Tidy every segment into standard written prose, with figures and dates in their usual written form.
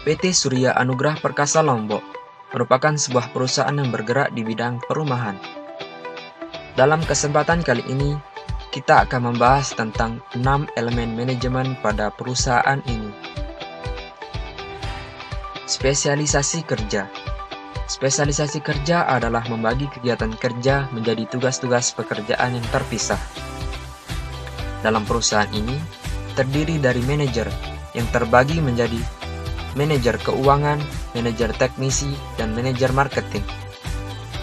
PT Surya Anugrah Perkasa Lombok merupakan sebuah perusahaan yang bergerak di bidang perumahan. Dalam kesempatan kali ini, kita akan membahas tentang 6 elemen manajemen pada perusahaan ini. Spesialisasi kerja. Spesialisasi kerja adalah membagi kegiatan kerja menjadi tugas-tugas pekerjaan yang terpisah. Dalam perusahaan ini, terdiri dari manajer yang terbagi menjadi manajer keuangan, manajer teknisi, dan manajer marketing.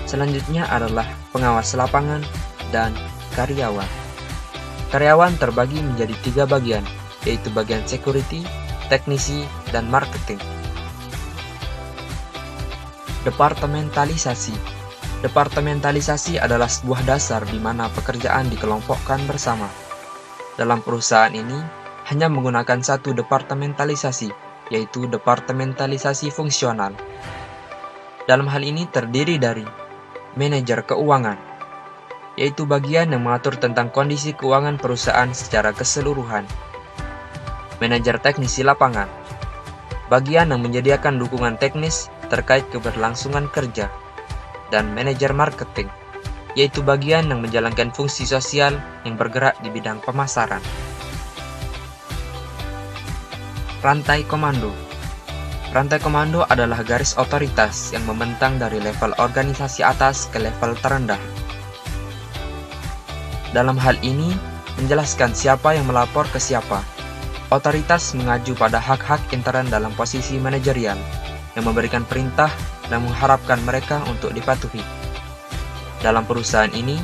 Selanjutnya adalah pengawas lapangan dan karyawan. Karyawan terbagi menjadi 3 bagian, yaitu bagian security, teknisi, dan marketing. Departementalisasi. Departementalisasi adalah sebuah dasar di mana pekerjaan dikelompokkan bersama. Dalam perusahaan ini, hanya menggunakan satu departementalisasi, yaitu departementalisasi fungsional. Dalam hal ini terdiri dari manajer keuangan, yaitu bagian yang mengatur tentang kondisi keuangan perusahaan secara keseluruhan. Manajer teknisi lapangan, bagian yang menyediakan dukungan teknis terkait keberlangsungan kerja. Dan manajer marketing, yaitu bagian yang menjalankan fungsi sosial yang bergerak di bidang pemasaran. Rantai komando. Rantai komando adalah garis otoritas yang membentang dari level organisasi atas ke level terendah. Dalam hal ini, menjelaskan siapa yang melapor ke siapa. Otoritas mengacu pada hak-hak intern dalam posisi manajerial, yang memberikan perintah dan mengharapkan mereka untuk dipatuhi. Dalam perusahaan ini,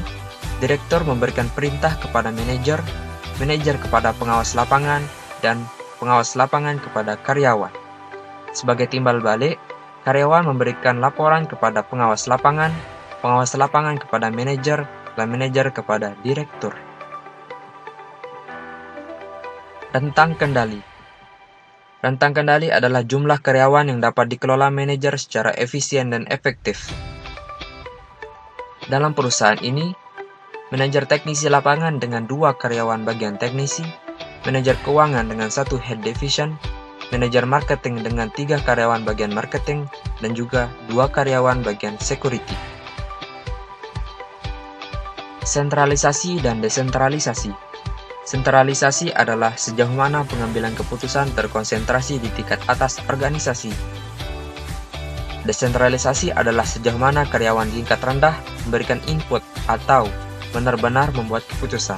direktur memberikan perintah kepada manajer, manajer kepada pengawas lapangan, dan pengawas lapangan kepada karyawan. Sebagai timbal balik, karyawan memberikan laporan kepada pengawas lapangan kepada manajer, dan manajer kepada direktur. Rentang kendali. Rentang kendali adalah jumlah karyawan yang dapat dikelola manajer secara efisien dan efektif. Dalam perusahaan ini, manajer teknisi lapangan dengan 2 karyawan bagian teknisi, manajer keuangan dengan 1 head division, manajer marketing dengan 3 karyawan bagian marketing, dan juga 2 karyawan bagian security. Sentralisasi dan desentralisasi. Sentralisasi adalah sejauh mana pengambilan keputusan terkonsentrasi di tingkat atas organisasi. Desentralisasi adalah sejauh mana karyawan di tingkat rendah memberikan input atau benar-benar membuat keputusan.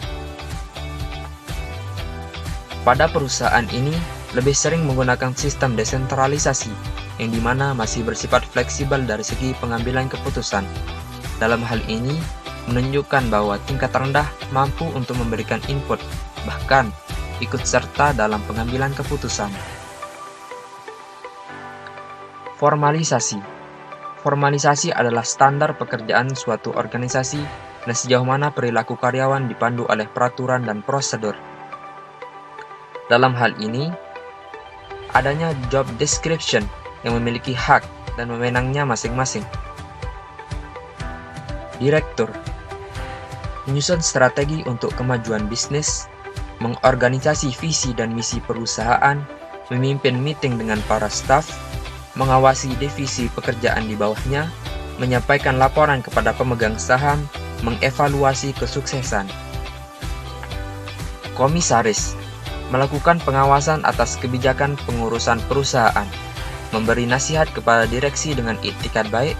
Pada perusahaan ini, lebih sering menggunakan sistem desentralisasi, yang dimana masih bersifat fleksibel dari segi pengambilan keputusan. Dalam hal ini, menunjukkan bahwa tingkat rendah mampu untuk memberikan input, bahkan ikut serta dalam pengambilan keputusan. Formalisasi. Formalisasi adalah standar pekerjaan suatu organisasi dan sejauh mana perilaku karyawan dipandu oleh peraturan dan prosedur. Dalam hal ini, adanya job description yang memiliki hak dan wewenangnya masing-masing. Direktur menyusun strategi untuk kemajuan bisnis, mengorganisasi visi dan misi perusahaan, memimpin meeting dengan para staf, mengawasi divisi pekerjaan di bawahnya, menyampaikan laporan kepada pemegang saham, mengevaluasi kesuksesan. Komisaris melakukan pengawasan atas kebijakan pengurusan perusahaan, memberi nasihat kepada direksi dengan iktikad baik,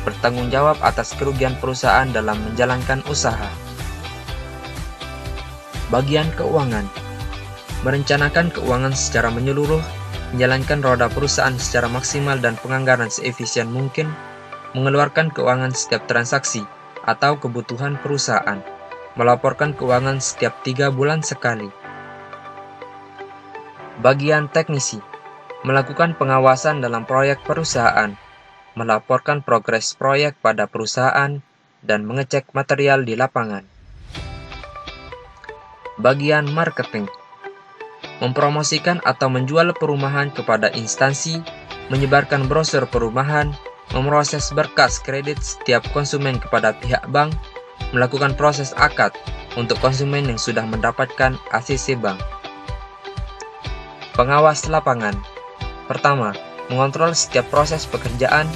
bertanggung jawab atas kerugian perusahaan dalam menjalankan usaha. Bagian keuangan, merencanakan keuangan secara menyeluruh, menjalankan roda perusahaan secara maksimal dan penganggaran seefisien mungkin, mengeluarkan keuangan setiap transaksi atau kebutuhan perusahaan, melaporkan keuangan setiap 3 bulan sekali. Bagian teknisi, melakukan pengawasan dalam proyek perusahaan, melaporkan progres proyek pada perusahaan, dan mengecek material di lapangan. Bagian marketing, mempromosikan atau menjual perumahan kepada instansi, menyebarkan brosur perumahan, memproses berkas kredit setiap konsumen kepada pihak bank, melakukan proses akad untuk konsumen yang sudah mendapatkan ACC bank. Pengawas lapangan. Pertama, mengontrol setiap proses pekerjaan,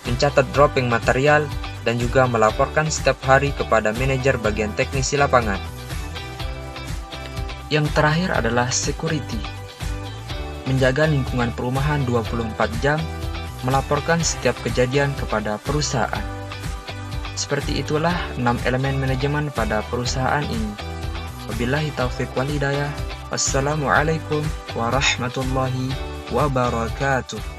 mencatat dropping material, dan juga melaporkan setiap hari kepada manajer bagian teknis di lapangan. Yang terakhir adalah security. Menjaga lingkungan perumahan 24 jam, melaporkan setiap kejadian kepada perusahaan. Seperti itulah 6 elemen manajemen pada perusahaan ini. Wabillahi taufiq wal hidayah. Wassalamualaikum warahmatullahi wabarakatuh.